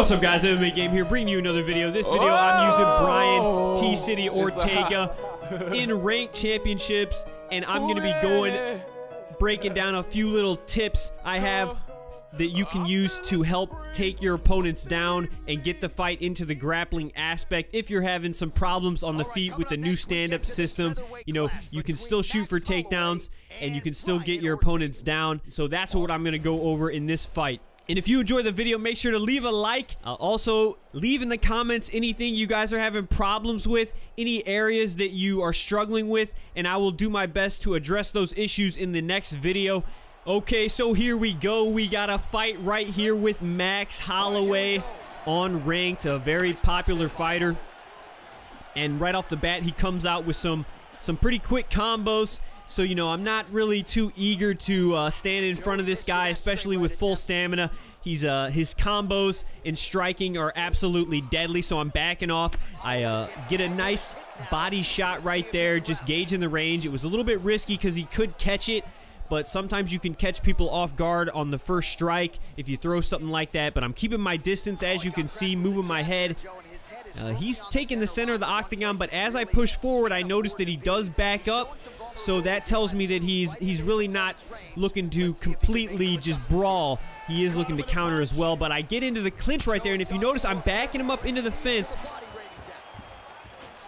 What's up, guys? MMAGAME here, bringing you another video. This video, I'm using Brian T-City Ortega in ranked championships, and I'm going to be breaking down a few little tips I have that you can use to help take your opponents down and get the fight into the grappling aspect. If you're having some problems on the feet with the new stand-up system, you know, you can still shoot for takedowns and you can still get your opponents down. So that's what I'm going to go over in this fight. And if you enjoy the video, make sure to leave a like. Also, leave in the comments anything you guys are having problems with, any areas that you are struggling with, and I will do my best to address those issues in the next video. Okay, so here we go. We got a fight right here with Max Holloway on Ranked, a very popular fighter. And right off the bat, he comes out with some pretty quick combos. So, you know, I'm not really too eager to stand in front of this guy, especially with full stamina. His combos and striking are absolutely deadly, so I'm backing off. I get a nice body shot right there, just gauging the range. It was a little bit risky because he could catch it, but sometimes you can catch people off guard on the first strike if you throw something like that. But I'm keeping my distance, as you can see, moving my head. He's taking the center of the octagon, but as I push forward, I notice that he does back up. So that tells me that he's really not looking to completely just brawl. He is looking to counter as well. But I get into the clinch right there, and if you notice, I'm backing him up into the fence.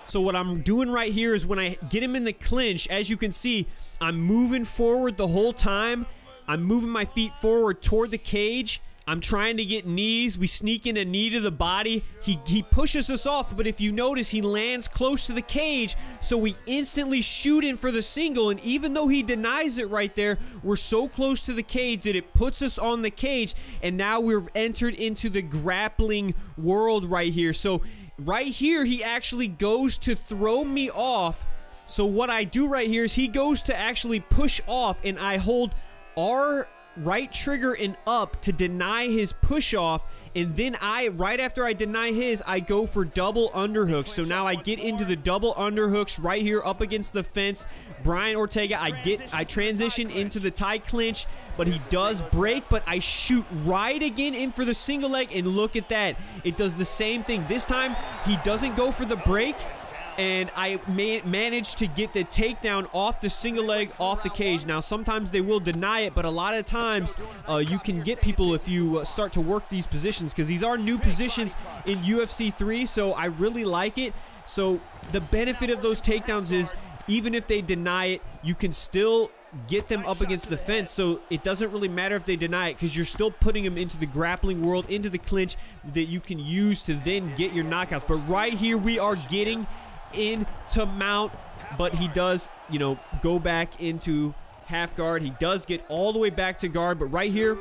So what I'm doing right here is when I get him in the clinch, as you can see, I'm moving forward the whole time. I'm moving my feet forward toward the cage. I'm trying to get knees. We sneak in a knee to the body. He pushes us off, but if you notice, he lands close to the cage, so we instantly shoot in for the single, and even though he denies it right there, we're so close to the cage that it puts us on the cage, and now we've entered into the grappling world right here. So right here, he actually goes to throw me off. So what I do right here is he goes to actually push off, and I hold our right trigger and up to deny his push off, and then right after I deny his, I go for double underhooks. So now I get into the double underhooks right here up against the fence. Brian Ortega, I transition into the tie clinch, but he does break, but I shoot right again in for the single leg, and look at that. It does the same thing. This time, he doesn't go for the break, and I managed to get the takedown off the single leg off the cage. Now, sometimes they will deny it, but a lot of times you can get people if you start to work these positions, because these are new positions in UFC 3, so I really like it. So the benefit of those takedowns is even if they deny it, you can still get them up against the fence, so it doesn't really matter if they deny it, because you're still putting them into the grappling world, into the clinch that you can use to then get your knockouts. But right here, we are getting into mount, but he does, you know, go back into half guard. He does get all the way back to guard, but right here,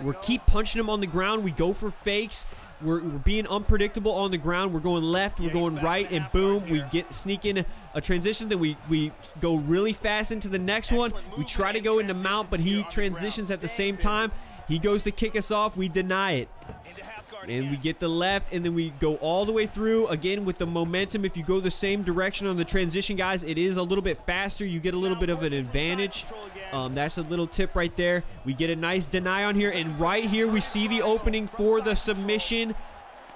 we keep punching him on the ground. We go for fakes. We're being unpredictable on the ground. We're going left, we're going right, and boom, we sneak in a transition. Then we go really fast into the next one. We try to go into mount, but he transitions at the same time. He goes to kick us off. We deny it. And we get the left, and then we go all the way through again with the momentum. If you go the same direction on the transition, guys, it is a little bit faster. You get a little bit of an advantage. That's a little tip right there. We get a nice deny on here, and right here we see the opening for the submission,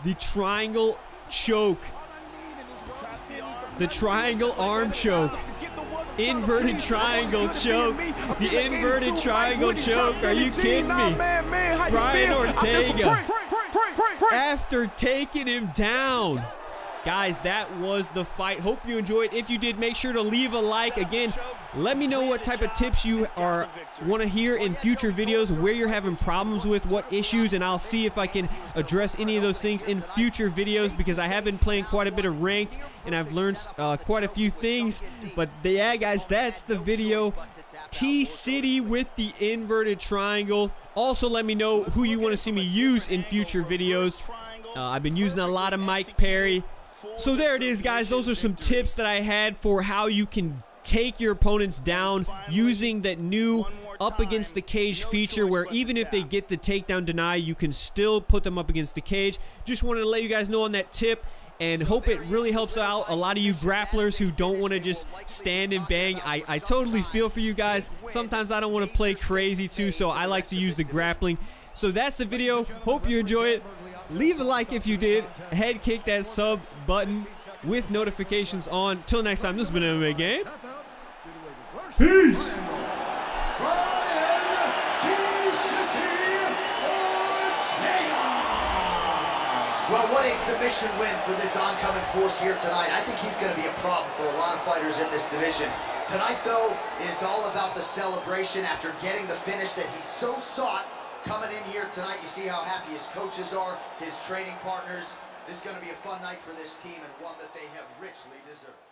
the triangle choke, the triangle arm choke. Inverted triangle choke. The inverted triangle choke. Are you kidding me? Brian Ortega, after taking him down. Guys, that was the fight. Hope you enjoyed. If you did, make sure to leave a like. Again, let me know what type of tips you want to hear in future videos, where you're having problems with, what issues, and I'll see if I can address any of those things in future videos, because I have been playing quite a bit of ranked, and I've learned quite a few things. But yeah, guys, that's the video. T-City with the inverted triangle. Also, let me know who you want to see me use in future videos. I've been using a lot of Mike Perry. So there it is, guys. Those are some tips that I had for how you can take your opponents down using that new up against the cage feature, where even if they get the takedown deny, you can still put them up against the cage. Just wanted to let you guys know on that tip, and hope it really helps out a lot of you grapplers who don't want to just stand and bang. I totally feel for you guys. Sometimes I don't want to play crazy too, so I like to use the grappling. So that's the video. Hope you enjoy it. Leave a like if you did. Head kick that sub button with notifications on. Till next time, this has been MMA Game. Peace. Well, what a submission win for this oncoming force here tonight. I think he's going to be a problem for a lot of fighters in this division. Tonight, though, is all about the celebration after getting the finish that he so sought. Coming in here tonight, you see how happy his coaches are, his training partners. This is going to be a fun night for this team and one that they have richly deserved.